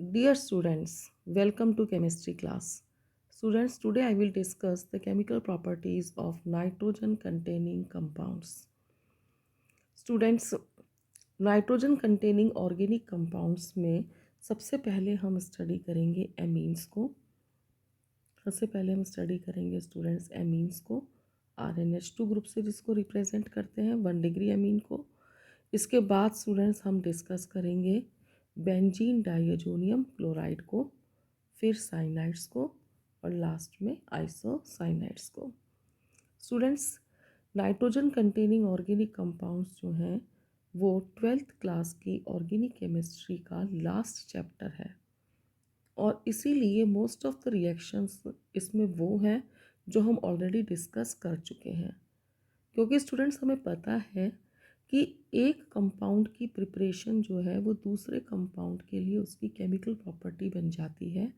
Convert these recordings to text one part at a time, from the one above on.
Dear students, welcome to chemistry class. Students, today I will discuss the chemical properties of nitrogen containing compounds. Students, nitrogen containing organic compounds में सबसे पहले हम study करेंगे amines को। सबसे पहले हम स्टडी करेंगे स्टूडेंट्स एमीन्स को, RnH2 ग्रुप से जिसको रिप्रेजेंट करते हैं 1 डिग्री एमीन को। इसके बाद स्टूडेंट्स हम डिस्कस करेंगे बेंजीन डाइअजोनियम क्लोराइड को, फिर साइनाइड्स को और लास्ट में आइसोसाइनाइड्स को। Students, nitrogen containing organic compounds जो हैं वो 12th क्लास की ऑर्गेनिक केमिस्ट्री का लास्ट चैप्टर है और इसीलिए मोस्ट ऑफ द रिएक्शंस इसमें वो हैं जो हम ऑलरेडी डिस्कस कर चुके हैं। क्योंकि स्टूडेंट्स हमें पता है कि एक कंपाउंड की प्रिपरेशन जो है वो दूसरे कंपाउंड के लिए उसकी केमिकल प्रॉपर्टी बन जाती है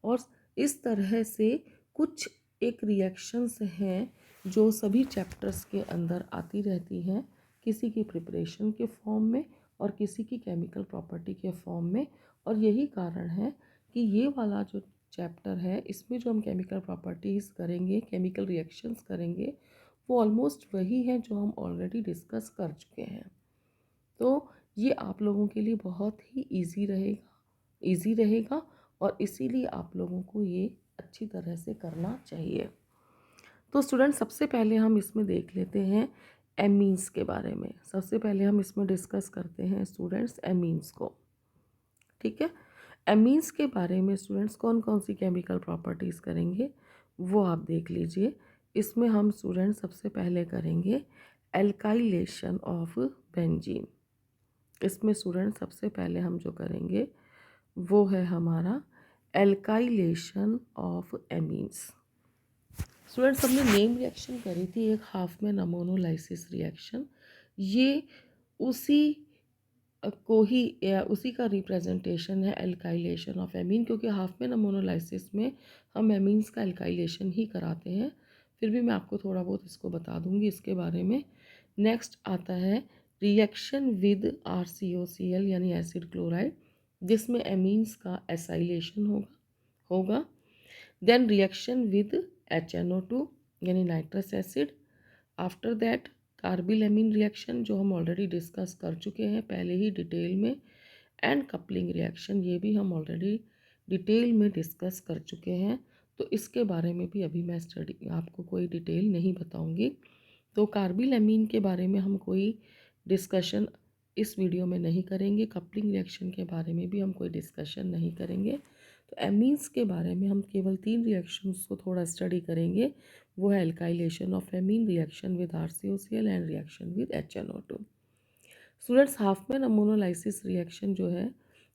और इस तरह से कुछ एक रिएक्शंस हैं जो सभी चैप्टर्स के अंदर आती रहती हैं, किसी की प्रिपरेशन के फॉर्म में और किसी की केमिकल प्रॉपर्टी के फॉर्म में। और यही कारण है कि ये वाला जो चैप्टर है इसमें जो हम केमिकल प्रॉपर्टीज़ करेंगे, केमिकल रिएक्शंस करेंगे, वो ऑलमोस्ट वही है जो हम ऑलरेडी डिस्कस कर चुके हैं। तो ये आप लोगों के लिए बहुत ही इजी रहेगा और इसीलिए आप लोगों को ये अच्छी तरह से करना चाहिए। तो स्टूडेंट, सबसे पहले हम इसमें देख लेते हैं एमीन्स के बारे में। सबसे पहले हम इसमें डिस्कस करते हैं स्टूडेंट्स एमीन्स को। ठीक है, एमीन्स के बारे में स्टूडेंट्स कौन कौन सी केमिकल प्रॉपर्टीज़ करेंगे वो आप देख लीजिए। इसमें हम स्टूडेंट सबसे पहले करेंगे एल्काइलेशन ऑफ बेंजीन। इसमें स्टूडेंट सबसे पहले हम जो करेंगे वो है हमारा एल्काइलेशन ऑफ एमीन्स। स्टूडेंट्स, हमने नेम रिएक्शन करी थी एक हाफ में अमोनोलाइसिस रिएक्शन। ये उसी को ही उसी का रिप्रेजेंटेशन है एल्काइलेशन ऑफ एमीन, क्योंकि हाफ में अमोनोलाइसिस में हम एमीन्स का एल्काइलेशन ही कराते हैं। फिर भी मैं आपको थोड़ा बहुत इसको बता दूंगी इसके बारे में। नेक्स्ट आता है रिएक्शन विद RCOCl यानी एसिड क्लोराइड, जिसमें एमीन्स का एसाइलेशन होगा। देन रिएक्शन विद HNO2 यानी nitrous acid. After that carbyl amine reaction जो हम ऑलरेडी डिस्कस कर चुके हैं पहले ही डिटेल में। एंड कपलिंग रिएक्शन, ये भी हम ऑलरेडी डिटेल में डिस्कस कर चुके हैं, तो इसके बारे में भी अभी मैं आपको कोई डिटेल नहीं बताऊंगी। तो कार्बिल एमीन के बारे में हम कोई डिस्कशन इस वीडियो में नहीं करेंगे। कपलिंग रिएक्शन के बारे में भी हम कोई डिस्कशन नहीं करेंगे। तो एमीन्स के बारे में हम केवल 3 रिएक्शंस को थोड़ा स्टडी करेंगे। वो है alkylation of amine, reaction with RCOCl and reaction with HNO2। Students, Hopman ammonolysis reaction जो है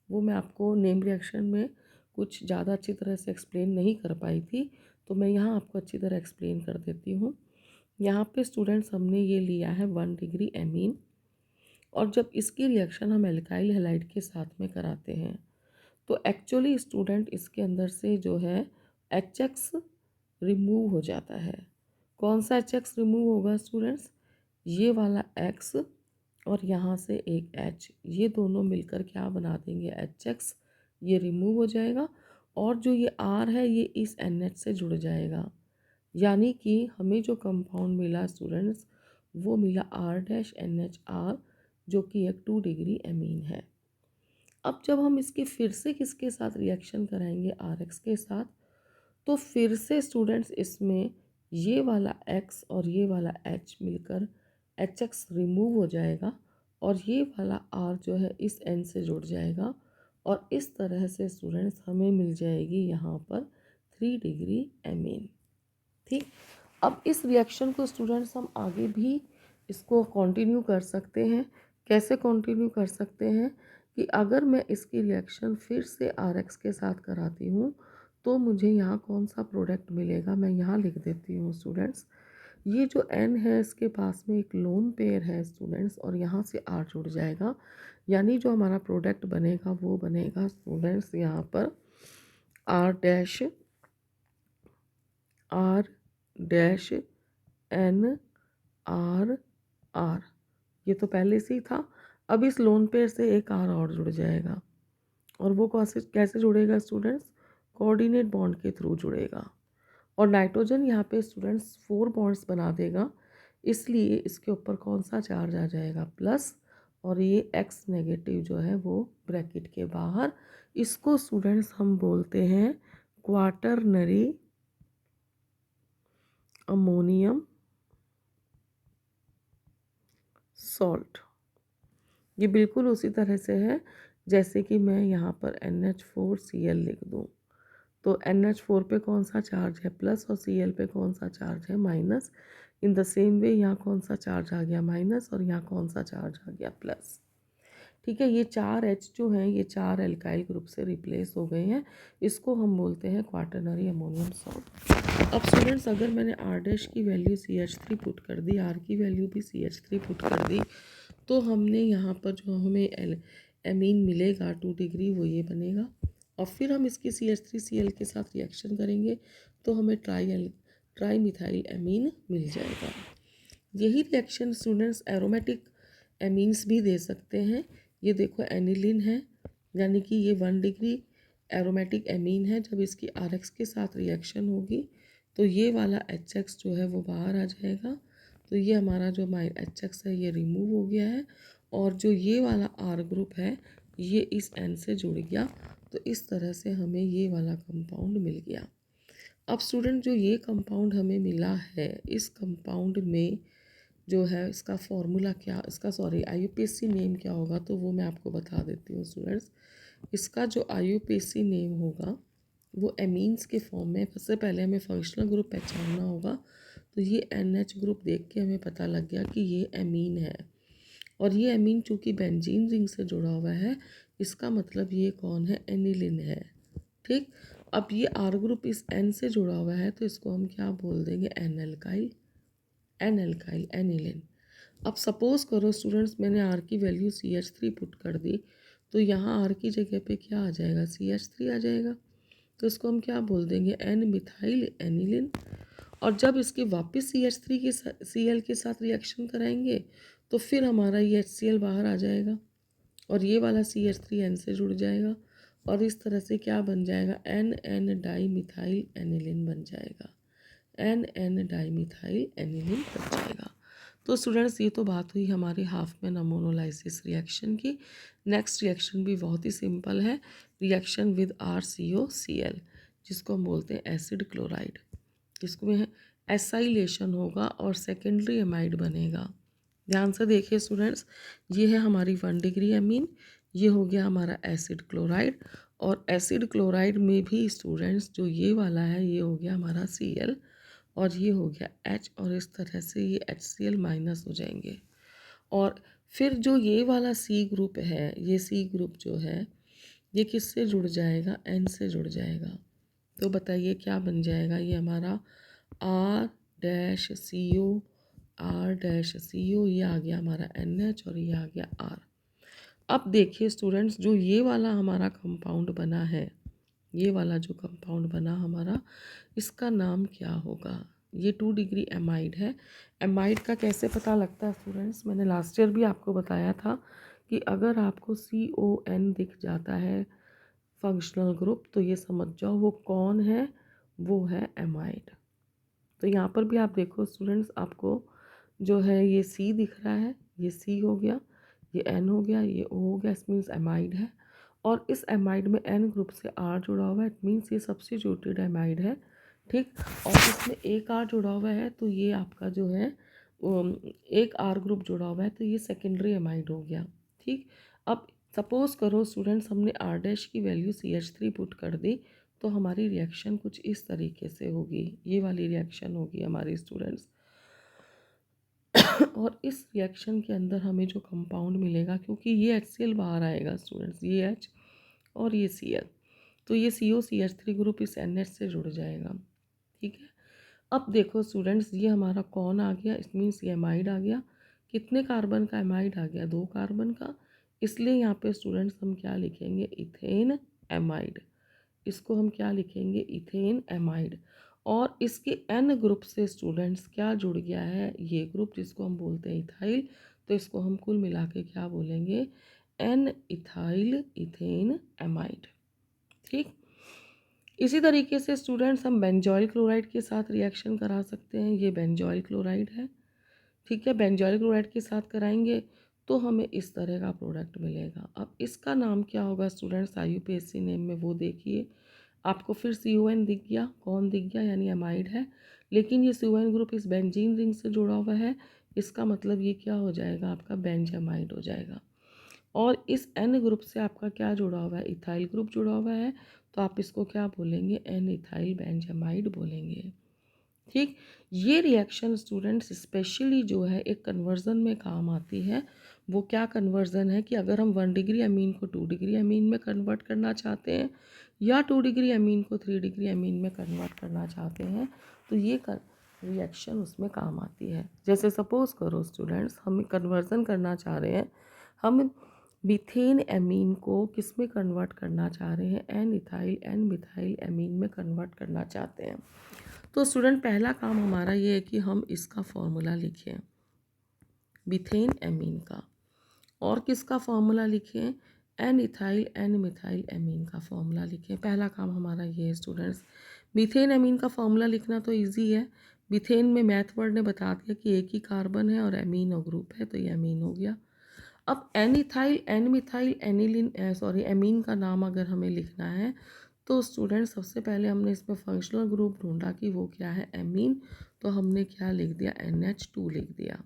वो मैं आपको नेम रिएक्शन में कुछ ज़्यादा अच्छी तरह से एक्सप्लेन नहीं कर पाई थी, तो मैं यहाँ आपको अच्छी तरह एक्सप्लेन कर देती हूँ। यहाँ पे स्टूडेंट्स हमने ये लिया है 1 डिग्री एमीन, और जब इसकी रिएक्शन हम एल्काइल हैलाइड के साथ में कराते हैं तो एक्चुअली स्टूडेंट इसके अंदर से जो है HX रिमूव हो जाता है। कौन सा HX रिमूव होगा स्टूडेंट्स? ये वाला X और यहाँ से एक H, ये दोनों मिलकर क्या बना देंगे HX, ये रिमूव हो जाएगा और जो ये R है ये इस NH से जुड़ जाएगा। यानी कि हमें जो कंपाउंड मिला स्टूडेंट्स वो मिला R-NHR, जो कि एक 2 डिग्री एमीन है। अब जब हम इसकी फिर से किसके साथ रिएक्शन कराएंगे, RX के साथ, तो फिर से स्टूडेंट्स इसमें ये वाला X और ये वाला H मिलकर HX रिमूव हो जाएगा और ये वाला R जो है इस N से जुड़ जाएगा और इस तरह से स्टूडेंट्स हमें मिल जाएगी यहाँ पर 3 डिग्री एमीन। ठीक, अब इस रिएक्शन को स्टूडेंट्स हम आगे भी इसको कंटिन्यू कर सकते हैं। कैसे कंटिन्यू कर सकते हैं कि अगर मैं इसकी रिएक्शन फिर से RX के साथ कराती हूँ तो मुझे यहाँ कौन सा प्रोडक्ट मिलेगा, मैं यहाँ लिख देती हूँ स्टूडेंट्स। ये जो N है इसके पास में एक लोन पेयर है स्टूडेंट्स और यहाँ से R जुड़ जाएगा, यानी जो हमारा प्रोडक्ट बनेगा वो बनेगा स्टूडेंट्स यहाँ पर R डैश NR। ये तो पहले से ही था, अब इस लोन पेयर से एक R और जुड़ जाएगा और वो कैसे कैसे जुड़ेगा स्टूडेंट्स? कोऑर्डिनेट बॉन्ड के थ्रू जुड़ेगा। और नाइट्रोजन यहाँ पे स्टूडेंट्स 4 बॉन्ड्स बना देगा, इसलिए इसके ऊपर कौन सा चार्ज आ जाएगा? प्लस। और ये एक्स नेगेटिव जो है वो ब्रैकेट के बाहर। इसको स्टूडेंट्स हम बोलते हैं क्वाटरनरी अमोनियम सॉल्ट। ये बिल्कुल उसी तरह से है जैसे कि मैं यहाँ पर NH4Cl लिख दूँ। तो NH4 पे कौन सा चार्ज है? प्लस। और Cl पे कौन सा चार्ज है? Minus. In the same way यहाँ कौन सा चार्ज आ गया? माइनस। और यहाँ कौन सा चार्ज आ गया? प्लस। ठीक है, ये 4 H जो हैं ये 4 एल्काइल ग्रुप से रिप्लेस हो गए हैं। इसको हम बोलते हैं क्वाटरनरी अमोनियम सॉल्ट। अब स्टूडेंट्स अगर मैंने R डैश की वैल्यू CH3 पुट कर दी, R की वैल्यू भी CH3 पुट कर दी, तो हमने यहाँ पर जो हमें एमीन मिलेगा 2 डिग्री वो ये बनेगा। और फिर हम इसकी CH3Cl के साथ रिएक्शन करेंगे तो हमें ट्राई मिथाइल एमीन मिल जाएगा। यही रिएक्शन स्टूडेंट्स एरोमेटिक एमीन्स भी दे सकते हैं। ये देखो एनिलीन है, यानी कि ये 1 डिग्री एरोमेटिक एमीन है। जब इसकी RX के साथ रिएक्शन होगी तो ये वाला HX जो है वो बाहर आ जाएगा। तो ये हमारा जो HX है ये रिमूव हो गया है, और जो ये वाला R ग्रुप है ये इस N से जुड़ गया। तो इस तरह से हमें ये वाला कंपाउंड मिल गया। अब स्टूडेंट जो ये कंपाउंड हमें मिला है, इस कंपाउंड में जो है इसका फॉर्मूला क्या, इसका सॉरी IUPAC नेम क्या होगा, तो वो मैं आपको बता देती हूँ स्टूडेंट्स। इसका जो IUPAC नेम होगा वो एमीन्स के फॉर्म में, सबसे पहले हमें फंक्शनल ग्रुप पहचानना होगा। तो ये NH ग्रुप देख के हमें पता लग गया कि ये एमीन है, और ये एमीन चूँकि बेंजीन रिंग से जुड़ा हुआ है, इसका मतलब ये कौन है? एनिलिन है। ठीक। अब ये R ग्रुप इस N से जुड़ा हुआ है तो इसको हम क्या बोल देंगे? एनएल्काइल एनिलिन। अब सपोज करो स्टूडेंट्स मैंने R की वैल्यू CH3 पुट कर दी, तो यहाँ R की जगह पे क्या आ जाएगा? CH3 आ जाएगा। तो इसको हम क्या बोल देंगे? N methyl aniline. और जब इसके वापस CH3 के Cl के साथ रिएक्शन कराएंगे तो फिर हमारा ये HCl बाहर आ जाएगा, और ये वाला CH3 N से जुड़ जाएगा, और इस तरह से क्या बन जाएगा? NN डाई मिथाइल एनिलिन बन जाएगा। NN डाई मिथाइल एनिलिन बन जाएगा। तो स्टूडेंट्स ये तो बात हुई हमारी हाफमैन अमोनोलाइसिस रिएक्शन की। नेक्स्ट रिएक्शन भी बहुत ही सिंपल है, रिएक्शन विद RCOCl, जिसको हम बोलते हैं एसिड क्लोराइड। इसमें एसाइलेशन होगा और सेकेंडरी एमाइड बनेगा। ध्यान से देखिए स्टूडेंट्स, ये है हमारी 1 डिग्री एमीन, ये हो गया हमारा एसिड क्लोराइड, और एसिड क्लोराइड में भी स्टूडेंट्स जो ये वाला है ये हो गया हमारा Cl, और ये हो गया H, और इस तरह से ये HCl माइनस हो जाएंगे। और फिर जो ये वाला C ग्रुप है, ये C ग्रुप जो है ये किससे जुड़ जाएगा? N से जुड़ जाएगा। तो बताइए क्या बन जाएगा? ये हमारा R dash CO, R dash CO, ये आ गया हमारा NH, और ये आ गया R। अब देखिए स्टूडेंट्स जो ये वाला हमारा कंपाउंड बना है, ये वाला जो कंपाउंड बना हमारा, इसका नाम क्या होगा? ये 2 डिग्री एमाइड है। एमाइड का कैसे पता लगता है स्टूडेंट्स? मैंने लास्ट ईयर भी आपको बताया था कि अगर आपको CON दिख जाता है फंक्शनल ग्रुप तो ये समझ जाओ वो कौन है, वो है एमाइड। तो यहाँ पर भी आप देखो स्टूडेंट्स, आपको जो है ये C दिख रहा है, ये C हो गया, ये N हो गया, ये O हो गया, इस मीन्स एमाइड है। और इस एमाइड में N ग्रुप से R जुड़ा हुआ है, इट मीन्स ये सब्स्टिट्यूटेड एमाइड है। ठीक। और इसमें एक R जुड़ा हुआ है तो ये आपका जो है एक R ग्रुप जुड़ा हुआ है तो ये सेकेंडरी एमाइड हो गया। ठीक। अब सपोज करो स्टूडेंट्स हमने R डैश की वैल्यू CH3 पुट कर दी, तो हमारी रिएक्शन कुछ इस तरीके से होगी, ये वाली रिएक्शन होगी हमारी स्टूडेंट्स। और इस रिएक्शन के अंदर हमें जो कंपाउंड मिलेगा, क्योंकि ये HCl बाहर आएगा स्टूडेंट्स, ये H और ये Cl, तो ये COCH3 ग्रुप इस NH से जुड़ जाएगा। ठीक है। अब देखो स्टूडेंट्स ये हमारा कौन आ गया? इस मीन्स ये एमाइड आ गया। कितने कार्बन का एमाइड आ गया? 2 कार्बन का। इसलिए यहाँ पे स्टूडेंट्स हम क्या लिखेंगे? Ethane amide. इसको हम क्या लिखेंगे? Ethane amide. और इसके N ग्रुप से स्टूडेंट्स क्या जुड़ गया है? ये ग्रुप जिसको हम बोलते हैं इथाइल। तो इसको हम कुल मिला के क्या बोलेंगे? N ethyl ethane amide. ठीक, इसी तरीके से स्टूडेंट्स हम बेंजॉइल क्लोराइड के साथ रिएक्शन करा सकते हैं। ये बेंजॉइल क्लोराइड है, ठीक है। बेंजॉइल क्लोराइड के साथ कराएंगे तो हमें इस तरह का प्रोडक्ट मिलेगा। अब इसका नाम क्या होगा स्टूडेंट्स, IUPAC नेम में वो देखिए। आपको फिर CON दिख गया, कौन दिख गया, यानी अमाइड है। लेकिन ये CON ग्रुप इस बेंजीन रिंग से जुड़ा हुआ है, इसका मतलब ये क्या हो जाएगा, आपका बेंजामाइड हो जाएगा। और इस N ग्रुप से आपका क्या जुड़ा हुआ है, इथाइल ग्रुप जुड़ा हुआ है, तो आप इसको क्या बोलेंगे, N इथाइल बेंजामाइड बोलेंगे। ठीक, ये रिएक्शन स्टूडेंट्स स्पेशली जो है एक कन्वर्जन में काम आती है। वो क्या कन्वर्जन है कि अगर हम 1 डिग्री अमीन को 2 डिग्री अमीन में कन्वर्ट करना चाहते हैं या 2 डिग्री अमीन को 3 डिग्री अमीन में कन्वर्ट करना चाहते हैं, तो ये रिएक्शन उसमें काम आती है। जैसे सपोज करो स्टूडेंट्स, हम कन्वर्जन करना चाह रहे हैं, हम मीथेन एमीन को किस में कन्वर्ट करना चाह रहे हैं, N ethyl N methyl amine में कन्वर्ट करना चाहते हैं। तो स्टूडेंट पहला काम हमारा ये है कि हम इसका फॉर्मूला लिखें, मीथेन एमीन का। और किसका फॉर्मूला लिखें, N ethyl N methyl amine का फॉर्मूला लिखें। पहला काम हमारा ये है स्टूडेंट्स। मीथेन एमीन का फॉर्मूला लिखना तो इजी है। मीथेन में मैथ वर्ड ने बता दिया कि एक ही कार्बन है और एमीन और ग्रुप है, तो ये एमीन हो गया। अब N ethyl N methyl aniline amine का नाम अगर हमें लिखना है, तो स्टूडेंट सबसे पहले हमने इसमें फंक्शनल ग्रुप ढूंढा कि वो क्या है, एमीन। तो हमने क्या लिख दिया, NH2 लिख दिया।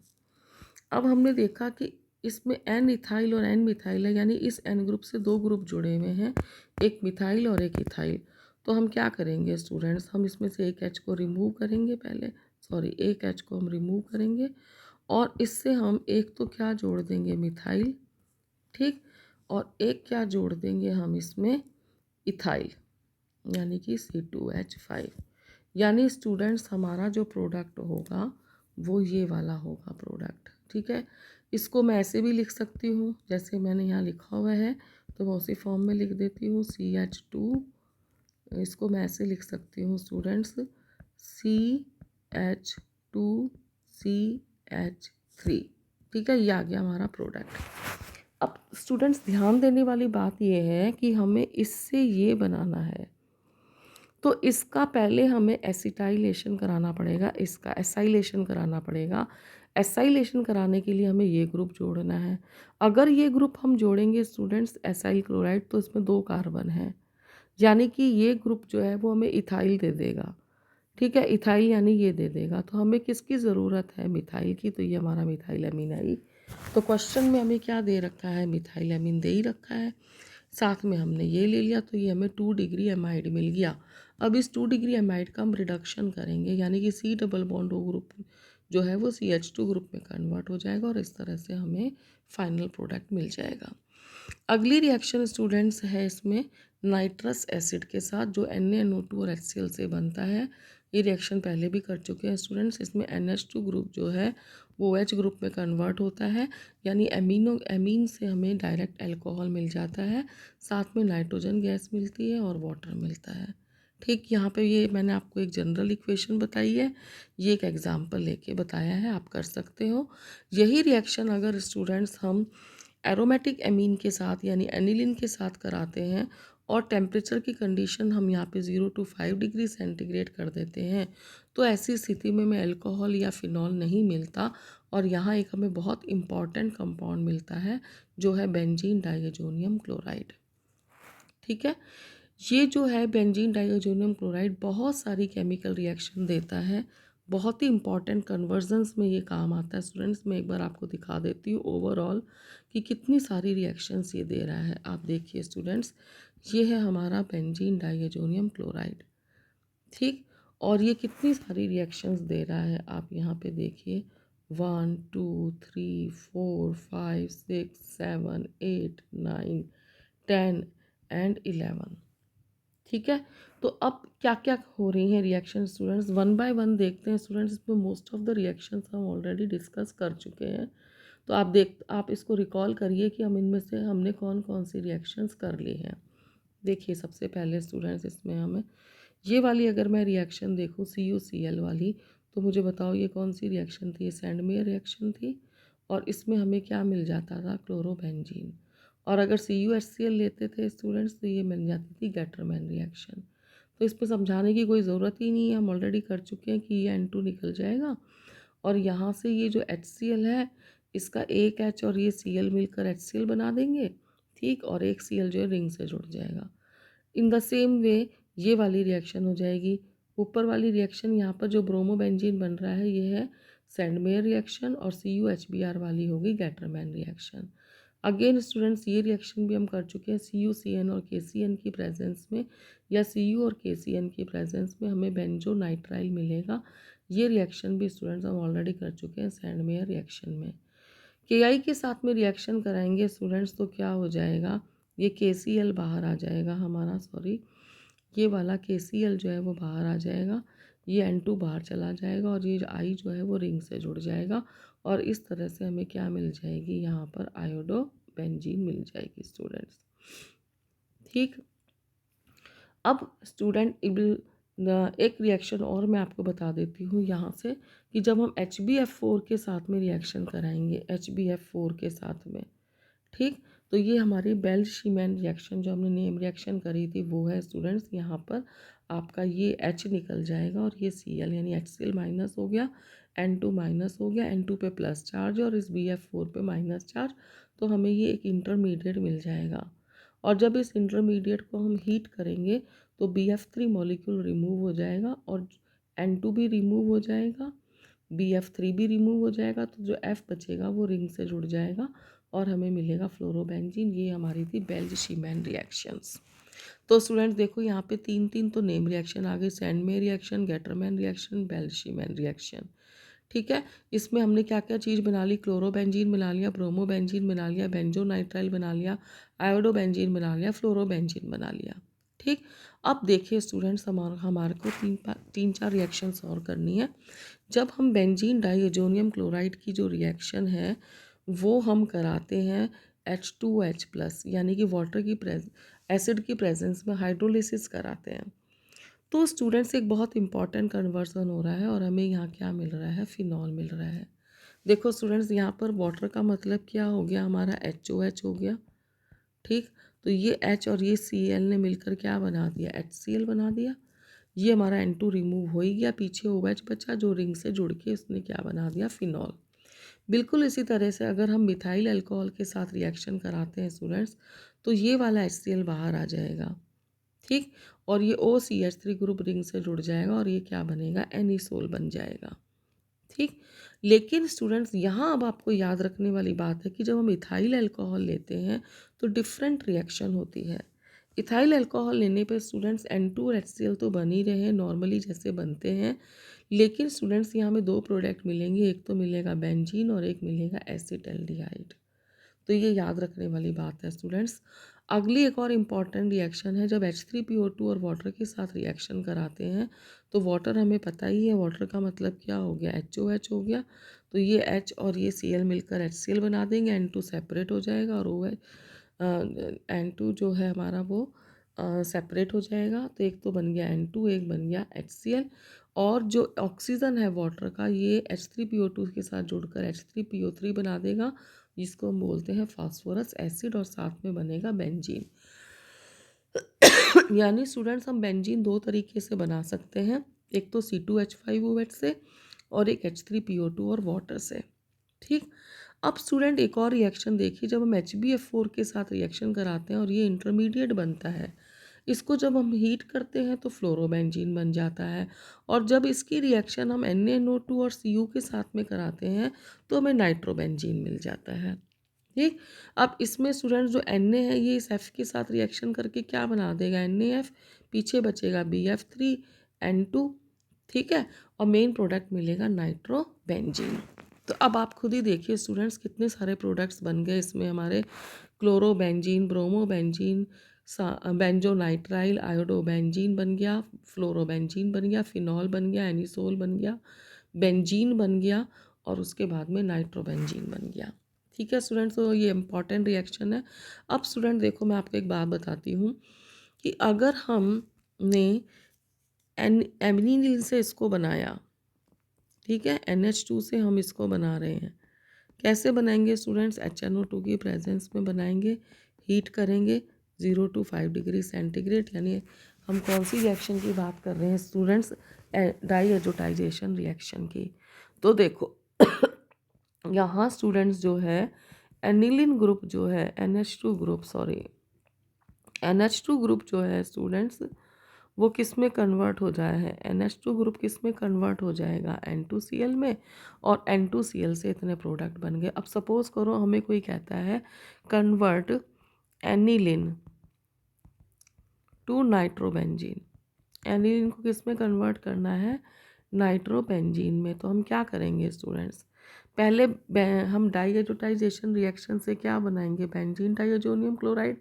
अब हमने देखा कि इसमें एन इथाइल और एन मिथाइल है, यानी इस एन ग्रुप से दो ग्रुप जुड़े हुए हैं, एक मिथाइल और एक इथाइल। तो हम क्या करेंगे स्टूडेंट्स, हम इसमें से एक H को रिमूव करेंगे पहले, एक H को हम रिमूव करेंगे और इससे हम एक तो क्या जोड़ देंगे, मिथाइल, ठीक, और एक क्या जोड़ देंगे हम इसमें, इथाइल, यानी कि C2H5। यानी स्टूडेंट्स हमारा जो प्रोडक्ट होगा वो ये वाला होगा प्रोडक्ट, ठीक है। इसको मैं ऐसे भी लिख सकती हूँ जैसे मैंने यहाँ लिखा हुआ है, तो मैं उसी फॉर्म में लिख देती हूँ CH2। इसको मैं ऐसे लिख सकती हूँ स्टूडेंट्स, CH2CH3, ठीक है। ये आ गया हमारा प्रोडक्ट। अब स्टूडेंट्स ध्यान देने वाली बात ये है कि हमें इससे ये बनाना है, तो इसका पहले हमें एसिटाइलेशन कराना पड़ेगा, इसका एसाइलेशन कराना पड़ेगा। एसाइलेशन कराने के लिए हमें ये ग्रुप जोड़ना है। अगर ये ग्रुप हम जोड़ेंगे स्टूडेंट्स एसाइल क्लोराइड, तो इसमें 2 कार्बन है, यानी कि ये ग्रुप जो है वो हमें इथाइल दे देगा, ठीक है। इथाइल यानी ये दे देगा, तो हमें किसकी ज़रूरत है, मिथाइल की। तो ये हमारा मिथाइल अमीन आई। तो क्वेश्चन में हमें क्या दे रखा है, मिथाइल अमीन दे ही रखा है, साथ में हमने ये ले लिया, तो ये हमें 2 डिग्री एमाइड मिल गया। अब इस 2 डिग्री एमाइड का हम रिडक्शन करेंगे, यानी कि C double bond O group जो है वो CH2 ग्रुप में कन्वर्ट हो जाएगा और इस तरह से हमें फाइनल प्रोडक्ट मिल जाएगा। अगली रिएक्शन स्टूडेंट्स है इसमें नाइट्रस एसिड के साथ, जो NaNO2 और HCl से बनता है। ये रिएक्शन पहले भी कर चुके हैं स्टूडेंट्स। इसमें NH2 ग्रुप जो है वो OH ग्रुप में कन्वर्ट होता है, यानी एमीन से हमें डायरेक्ट अल्कोहल मिल जाता है, साथ में नाइट्रोजन गैस मिलती है और वाटर मिलता है। ठीक, यहाँ पे ये मैंने आपको एक जनरल इक्वेशन बताई है, ये एक एग्जाम्पल लेके बताया है, आप कर सकते हो। यही रिएक्शन अगर स्टूडेंट्स हम एरोमेटिक एमीन के साथ यानी एनिलिन के साथ कराते हैं और टेम्परेचर की कंडीशन हम यहाँ पे 0 to 5 डिग्री सेंटीग्रेड कर देते हैं, तो ऐसी स्थिति में हमें अल्कोहल या फिनॉल नहीं मिलता और यहाँ एक हमें बहुत इम्पॉर्टेंट कंपाउंड मिलता है जो है बेंजीन डाइअज़ोनियम क्लोराइड, ठीक है। ये जो है बेंजीन डाइअज़ोनियम क्लोराइड बहुत सारी केमिकल रिएक्शन देता है, बहुत ही इंपॉर्टेंट कन्वर्जन्स में ये काम आता है। स्टूडेंट्स मैं एक बार आपको दिखा देती हूँ ओवरऑल कि कितनी सारी रिएक्शंस ये दे रहा है। आप देखिए स्टूडेंट्स, ये है हमारा बेंजीन डाइअज़ोनियम क्लोराइड, ठीक, और ये कितनी सारी रिएक्शंस दे रहा है, आप यहाँ पे देखिए 1 2 3 4 5 6 7 8 9 10 एंड 11, ठीक है। तो अब क्या क्या हो रही हैं reaction students, one by one देखते हैं स्टूडेंट्स। इसमें मोस्ट ऑफ द रिएक्शंस हम ऑलरेडी डिस्कस कर चुके हैं, तो आप इसको रिकॉल करिए कि हम इनमें से हमने कौन कौन सी रिएक्शंस कर ली हैं। देखिए सबसे पहले स्टूडेंट्स इसमें हमें ये वाली अगर मैं रिएक्शन देखूँ CuCl वाली, तो मुझे बताओ ये कौन सी रिएक्शन थी, ये सैंडमेयर रिएक्शन थी और इसमें हमें क्या मिल जाता था, क्लोरोबेंजीन। और अगर CuHCl लेते थे स्टूडेंट्स तो ये मिल जाती थी गैटरमैन रिएक्शन। तो इस पे समझाने की कोई ज़रूरत ही नहीं है, हम ऑलरेडी कर चुके हैं कि ये N2 निकल जाएगा और यहाँ से ये जो HCl है इसका एक H और ये Cl मिलकर HCl बना देंगे, ठीक, और एक Cl जो है रिंग से जुड़ जाएगा। इन द सेम वे ये वाली रिएक्शन हो जाएगी। ऊपर वाली रिएक्शन यहाँ पर जो ब्रोमोबेंजीन बन रहा है ये है सैंडमेयर रिएक्शन और CuHBr वाली होगी गैटरमैन रिएक्शन। अगेन स्टूडेंट्स ये रिएक्शन भी हम कर चुके हैं CuCN और KCN की प्रेजेंस में, या Cu और KCN की प्रेजेंस में हमें बेंजोनाइट्राइल मिलेगा। ये रिएक्शन भी स्टूडेंट्स हम ऑलरेडी कर चुके हैं सैंडमेयर रिएक्शन में। KI के साथ में रिएक्शन कराएंगे स्टूडेंट्स तो क्या हो जाएगा, ये KCl बाहर आ जाएगा हमारा, सॉरी ये वाला KCl जो है वो बाहर आ जाएगा, ये N2 बाहर चला जाएगा और ये I जो है वो रिंग से जुड़ जाएगा और इस तरह से हमें क्या मिल जाएगी, यहाँ पर आयोडो बेंजीन मिल जाएगी स्टूडेंट्स, ठीक। अब स्टूडेंट एक रिएक्शन और मैं आपको बता देती हूँ यहाँ से कि जब हम HbF4 के साथ में रिएक्शन कराएंगे, HbF4 के साथ में, ठीक, तो ये हमारी बेल्ज-शीमैन रिएक्शन जो हमने नेम रिएक्शन करी थी वो है स्टूडेंट्स। यहाँ पर आपका ये H निकल जाएगा और ये Cl यानी HCl माइनस हो गया, N2 माइनस हो गया, N2 पे प्लस चार्ज और इस BF4 पे माइनस चार्ज, तो हमें ये एक इंटरमीडिएट मिल जाएगा। और जब इस इंटरमीडिएट को हम हीट करेंगे तो BF3 मॉलिक्यूल रिमूव हो जाएगा और N2 भी रिमूव हो जाएगा, BF3 भी रिमूव हो जाएगा, तो जो F बचेगा वो रिंग से जुड़ जाएगा और हमें मिलेगा फ्लोरोबेंजीन। ये हमारी थी बेल्ज-शीमैन रिएक्शंस। तो स्टूडेंट्स देखो यहाँ पे तीन तीन तो नेम रिएक्शन आ गई, Sandmeyer reaction, Gattermann reaction, Balz Schiemann reaction, ठीक है। इसमें हमने क्या क्या चीज़ बना ली, क्लोरोबेंजीन बना लिया, ब्रोमोबेंजीन बना लिया, बेंजोनाइट्राइल बना लिया, आयोडोबेंजीन बना लिया, फ्लोरोबेंजीन बना लिया, ठीक। अब देखिए स्टूडेंट्स हमारे को तीन चार रिएक्शंस और करनी है। जब हम बेंजीन डाइअजोनियम क्लोराइड की जो रिएक्शन है वो हम कराते हैं H2H+ यानी कि वाटर की एसिड की प्रेजेंस में हाइड्रोलिसिस कराते हैं, तो स्टूडेंट्स एक बहुत इंपॉर्टेंट कन्वर्सन हो रहा है और हमें यहाँ क्या मिल रहा है, फिनॉल मिल रहा है। देखो स्टूडेंट्स यहाँ पर वाटर का मतलब क्या हो गया, हमारा HOH हो गया, ठीक। तो ये H और ये Cl ने मिलकर क्या बना दिया, HCl बना दिया। ये हमारा N2 रिमूव हो ही गया, पीछे OH बचा जो रिंग से जुड़ के उसने क्या बना दिया, फिनॉल। बिल्कुल इसी तरह से अगर हम मिथाइल अल्कोहल के साथ रिएक्शन कराते हैं स्टूडेंट्स तो ये वाला HCl बाहर आ जाएगा, ठीक, और ये OCH3 ग्रुप रिंग से जुड़ जाएगा और ये क्या बनेगा, एनिसोल बन जाएगा, ठीक। लेकिन स्टूडेंट्स यहाँ अब आपको याद रखने वाली बात है कि जब हम इथाइल अल्कोहल लेते हैं तो डिफरेंट रिएक्शन होती है। इथाइल अल्कोहल लेने पे स्टूडेंट्स N2 और HCl तो बन ही रहे हैं नॉर्मली जैसे बनते हैं, लेकिन स्टूडेंट्स यहाँ हमें दो प्रोडक्ट मिलेंगे, एक तो मिलेगा बेंजीन और एक मिलेगा एसिटाल्डिहाइड। तो ये याद रखने वाली बात है स्टूडेंट्स। अगली एक और इम्पॉर्टेंट रिएक्शन है, जब H3PO2 और वाटर के साथ रिएक्शन कराते हैं तो वाटर हमें पता ही है, वाटर का मतलब क्या हो गया, HOH हो गया, तो ये H और ये Cl मिलकर HCl बना देंगे, N2 सेपरेट हो जाएगा और OH N2 जो है हमारा वो सेपरेट हो जाएगा, तो एक तो बन गया N2, एक बन गया HCl, और जो ऑक्सीजन है वाटर का ये H3PO2 के साथ जुड़कर H3PO3 बना देगा, जिसको हम बोलते हैं फास्फोरस एसिड, और साथ में बनेगा बेंजीन। यानी स्टूडेंट्स हम बेंजीन दो तरीके से बना सकते हैं, एक तो C2H5OH से और एक H3PO2 और वाटर से, ठीक। अब स्टूडेंट एक और रिएक्शन देखिए, जब हम HbF4 के साथ रिएक्शन कराते हैं और ये इंटरमीडिएट बनता है, इसको जब हम हीट करते हैं तो फ्लोरोबेंजीन बन जाता है, और जब इसकी रिएक्शन हम NaNO2 और Cu के साथ में कराते हैं तो हमें नाइट्रोबेंजीन मिल जाता है, ठीक। अब इसमें स्टूडेंट्स जो Na है ये इस F के साथ रिएक्शन करके क्या बना देगा, NaF, पीछे बचेगा BF3 N2, ठीक है, और मेन प्रोडक्ट मिलेगा नाइट्रोबेंजीन। तो अब आप खुद ही देखिए स्टूडेंट्स कितने सारे प्रोडक्ट्स बन गए इसमें हमारे, क्लोरोबेंजीन, ब्रोमोबेंजीन, बेंजोनाइट्राइल, आयोडोबेंजीन बन गया, फ्लोरोबेंजीन बन गया, फिनॉल बन गया, एनिसोल बन गया, बेंजीन बन गया और उसके बाद में नाइट्रोबेंजीन बन गया, ठीक है स्टूडेंट्स। तो ये इंपॉर्टेंट रिएक्शन है। अब स्टूडेंट देखो मैं आपको एक बात बताती हूँ कि अगर हमने एमिनिल से इसको बनाया, ठीक है, NH2 से हम इसको बना रहे हैं, कैसे बनाएंगे स्टूडेंट्स, HNO2 की प्रेजेंस में बनाएंगे, हीट करेंगे 0 to 5 डिग्री सेंटीग्रेड। यानी हम कौन सी रिएक्शन की बात कर रहे हैं स्टूडेंट्स? डाईएजोटाइजेशन रिएक्शन की। तो देखो यहाँ स्टूडेंट्स जो है एनिलीन ग्रुप जो है NH2 ग्रुप NH2 ग्रुप जो है स्टूडेंट्स वो किस में कन्वर्ट हो जाए है? NH2 ग्रुप किस में कन्वर्ट हो जाएगा? N2Cl में, और N2Cl से इतने प्रोडक्ट बन गए। अब सपोज करो हमें कोई कहता है convert aniline to nitrobenzene. Aniline को किस में कन्वर्ट करना है? नाइट्रोबेंजीन में। तो हम क्या करेंगे स्टूडेंट्स? पहले हम डाईएजोटाइजेशन रिएक्शन से क्या बनाएंगे? Benzene diazonium chloride.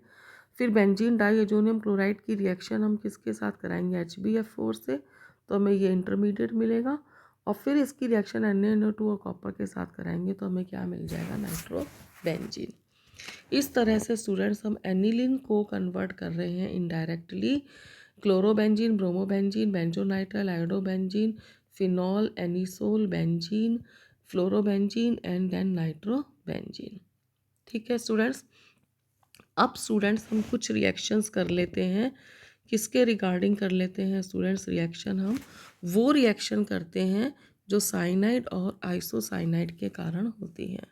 फिर बेंजीन डाईएजोनियम क्लोराइड की रिएक्शन हम किसके साथ कराएंगे? HbF4 से, तो हमें ये इंटरमीडिएट मिलेगा। और फिर इसकी रिएक्शन NaNO2 और कॉपर के साथ कराएंगे तो हमें क्या मिल जाएगा? नाइट्रोबेंजीन। इस तरह से स्टूडेंट्स हम एनिलीन को कन्वर्ट कर रहे हैं indirectly. Chlorobenzene, bromobenzene, benzonitrile, iodobenzene, phenol, anisole, benzene, fluorobenzene and then nitrobenzene. ठीक है स्टूडेंट्स। अब स्टूडेंट्स हम कुछ रिएक्शंस कर लेते हैं। किसके रिगार्डिंग कर लेते हैं स्टूडेंट्स रिएक्शन? हम वो रिएक्शन करते हैं जो साइनाइड और आइसोसाइनाइड के कारण होती हैं।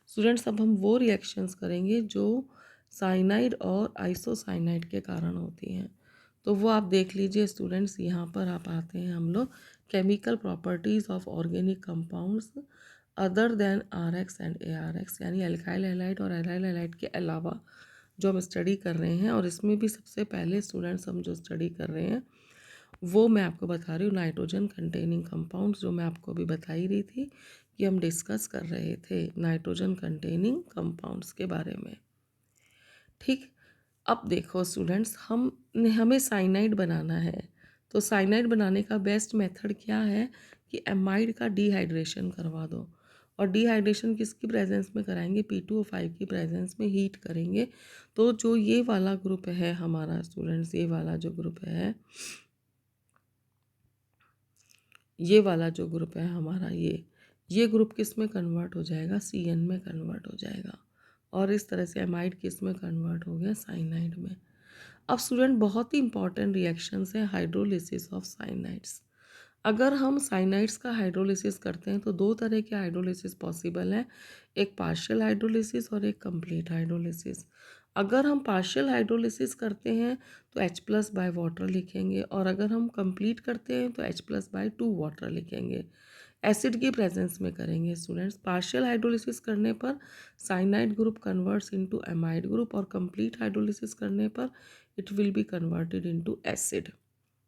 स्टूडेंट्स अब हम वो रिएक्शंस करेंगे जो साइनाइड और आइसोसाइनाइड के कारण होती हैं। तो वो आप देख लीजिए स्टूडेंट्स। यहाँ पर आप आते हैं हम लोग chemical properties of organic compounds other than RX and ARX, यानी एल्काइल हैलाइड और एराइल हैलाइड के अलावा जो हम स्टडी कर रहे हैं। और इसमें भी सबसे पहले स्टूडेंट्स हम जो स्टडी कर रहे हैं वो मैं आपको बता रही हूँ नाइट्रोजन कंटेनिंग कंपाउंड्स, जो मैं आपको अभी बता ही रही थी कि हम डिस्कस कर रहे थे नाइट्रोजन कंटेनिंग कंपाउंड्स के बारे में। ठीक। अब देखो स्टूडेंट्स हमें साइनाइड बनाना है। तो साइनाइड बनाने का बेस्ट मेथड क्या है कि एमाइड का डिहाइड्रेशन करवा दो। और डिहाइड्रेशन किसकी प्रेजेंस में कराएंगे? P2O5 की प्रेजेंस में हीट करेंगे। तो जो ये वाला ग्रुप है हमारा स्टूडेंट्स, ये वाला जो ग्रुप है, ये वाला जो ग्रुप है हमारा, ये ग्रुप किस में कन्वर्ट हो जाएगा? CN में कन्वर्ट हो जाएगा। और इस तरह से एमाइड किस में कन्वर्ट हो गया? साइनाइड में। अब स्टूडेंट बहुत ही इंपॉर्टेंट रिएक्शंस है हाइड्रोलिसिस ऑफ साइनाइड्स। अगर हम साइनाइड्स का हाइड्रोलिसिस करते हैं तो दो तरह के हाइड्रोलिसिस पॉसिबल है, एक पार्शियल हाइड्रोलिसिस और एक कंप्लीट हाइड्रोलिसिस। अगर हम पार्शियल हाइड्रोलिसिस करते हैं तो H+ बाय वाटर लिखेंगे, और अगर हम कंप्लीट करते हैं तो H+ बाय 2 वाटर लिखेंगे। एसिड की प्रेजेंस में करेंगे स्टूडेंट्स। पार्शियल हाइड्रोलिसिस करने पर cyanide group converts into amide group, और कंप्लीट हाइड्रोलिसिस करने पर it will be converted into acid.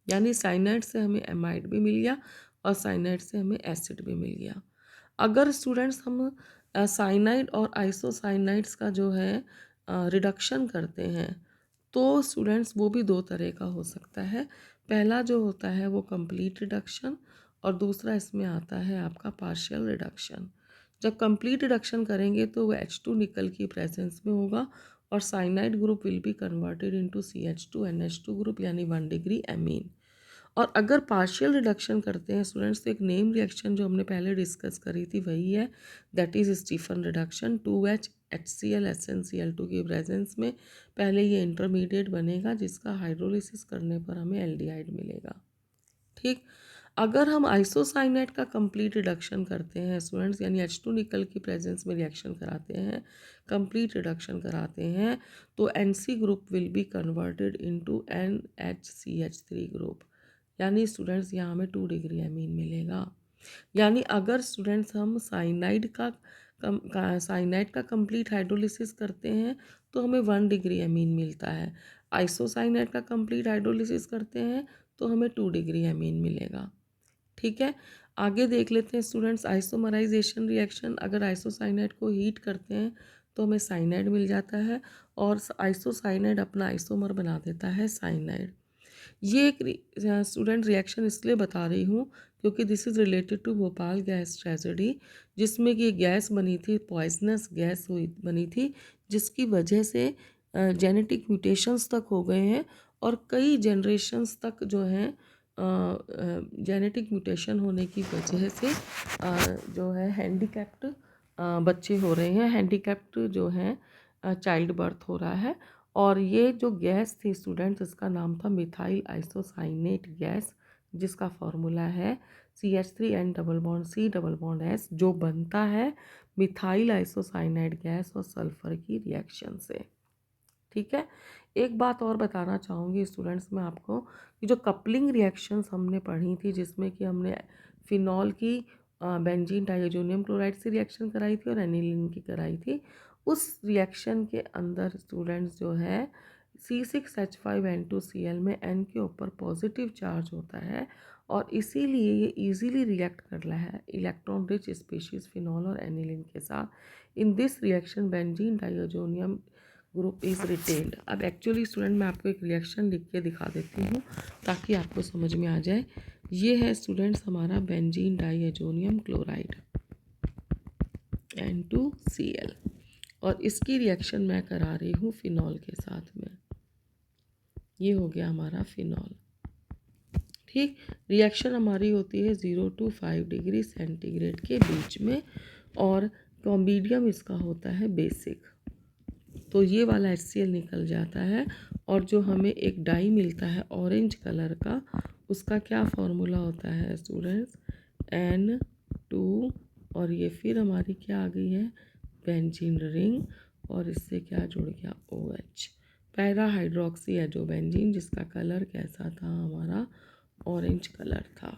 यानी साइनाइड से हमें एमाइड भी मिल गया और साइनाइड से हमें एसिड भी मिल गया। अगर स्टूडेंट्स हम साइनाइड और आइसोसाइनाइड्स का जो है रिडक्शन करते हैं तो स्टूडेंट्स वो भी दो तरह का हो सकता है। पहला जो होता है वो कंप्लीट रिडक्शन, और दूसरा इसमें आता है आपका पार्शियल रिडक्शन। जब कंप्लीट रिडक्शन करेंगे तो वो H2 निकल की प्रेजेंस में होगा और cyanide group will be converted into CH2NH2 group, यानी 1 डिग्री एमीन। और अगर पार्शियल रिडक्शन करते हैं स्टूडेंट्स तो एक नेम रिएक्शन जो हमने पहले डिस्कस करी थी वही है, that is Stephen reduction. 2H HCl SnCl2 की प्रेजेंस में पहले ये इंटरमीडिएट बनेगा जिसका हाइड्रोलिसिस करने पर हमें एल्डिहाइड मिलेगा। ठीक। अगर हम आइसोसाइनेट का कंप्लीट रिडक्शन करते हैं स्टूडेंट्स, यानी H2 निकल की प्रेजेंस में रिएक्शन कराते हैं, कंप्लीट रिडक्शन कराते हैं, तो NC group will be converted into NHCH3 group, यानी स्टूडेंट्स यहाँ हमें 2 डिग्री एमीन मिलेगा। यानी अगर स्टूडेंट्स हम साइनाइड का कंप्लीट हाइड्रोलिसिस करते हैं तो हमें 1 डिग्री एमीन मिलता है। आइसोसाइनाइड का कंप्लीट हाइड्रोलिसिस करते हैं तो हमें 2 डिग्री एमीन मिलेगा। ठीक है। आगे देख लेते हैं स्टूडेंट्स आइसोमराइजेशन रिएक्शन। अगर आइसोसाइनाइड को हीट करते हैं तो हमें साइनाइड मिल जाता है, और आइसोसाइनाइड अपना आइसोमर बना देता है साइनाइड। ये एक स्टूडेंट रिएक्शन इसलिए बता रही हूँ क्योंकि this is related to Bhopal gas tragedy, जिसमें कि गैस बनी थी, पॉइजनस गैस बनी थी, जिसकी वजह से जेनेटिक म्यूटेशंस तक हो गए हैं और कई जनरेशन्स तक जो हैं जेनेटिक म्यूटेशन होने की वजह से जो है हैंडीकैप्ड बच्चे हो रहे हैं। हैंडीकैप्ड जो हैं चाइल्ड बर्थ हो रहा है। और ये जो गैस थी स्टूडेंट्स, इसका नाम था मिथाइल आइसोसाइनेट गैस, जिसका फॉर्मूला है CH3N double bond C double bond S, जो बनता है मिथाइल आइसोसाइनेट गैस और सल्फर की रिएक्शन से। ठीक है। एक बात और बताना चाहूँगी स्टूडेंट्स मैं आपको कि जो कपलिंग रिएक्शंस हमने पढ़ी थी, जिसमें कि हमने फिनॉल की बेंजीन डाइअजोनियम क्लोराइड से रिएक्शन कराई थी और एनिलीन की कराई थी, उस रिएक्शन के अंदर स्टूडेंट्स जो है C6H5N2Cl में N के ऊपर पॉजिटिव चार्ज होता है, और इसीलिए ये इजीली रिएक्ट कर रहा है इलेक्ट्रॉन रिच स्पीशीज फिनॉल और एनिलीन के साथ। In this reaction benzene diazonium group is retained. अब एक्चुअली स्टूडेंट मैं आपको एक रिएक्शन लिख के दिखा देती हूँ ताकि आपको समझ में आ जाए। ये है स्टूडेंट्स हमारा बेंजीन डाइअजोनियम क्लोराइड N2Cl, और इसकी रिएक्शन मैं करा रही हूँ फिनॉल के साथ में। ये हो गया हमारा फिनॉल। ठीक, रिएक्शन हमारी होती है 0 to 5 डिग्री सेंटीग्रेड के बीच में, और मीडियम इसका होता है बेसिक। तो ये वाला HCl निकल जाता है, और जो हमें एक डाई मिलता है ऑरेंज कलर का, उसका क्या फॉर्मूला होता है स्टूडेंट्स, N2, और ये फिर हमारी क्या आ गई है बेंजीन रिंग, और इससे क्या जुड़ गया OH, पैरा हाइड्रोक्सी एजोबेंजीन, जिसका कलर कैसा था हमारा ऑरेंज कलर था।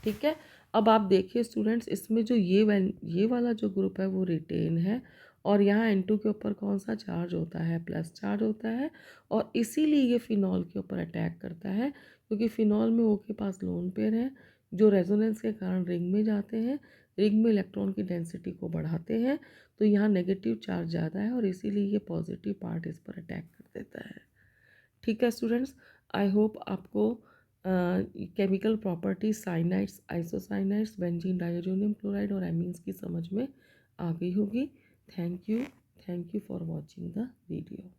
ठीक है। अब आप देखिए स्टूडेंट्स, इसमें जो ये वाला जो ग्रुप है वो रिटेन है, और यहाँ N2 के ऊपर कौन सा चार्ज होता है, प्लस चार्ज होता है, और इसीलिए ये फिनॉल के ऊपर अटैक करता है, क्योंकि फिनॉल में O के पास लोन पेयर है जो रेजोनेंस के कारण रिंग में जाते हैं, रिंग में इलेक्ट्रॉन की डेंसिटी को बढ़ाते हैं, तो यहाँ नेगेटिव चार्ज ज़्यादा है, और इसीलिए ये पॉजिटिव पार्ट इस पर अटैक कर देता है। ठीक है स्टूडेंट्स, आई होप आपको chemical property cyanides, isocyanides, benzene diazonium chloride और एमीन्स की समझ में आ गई होगी। Thank you for watching the video.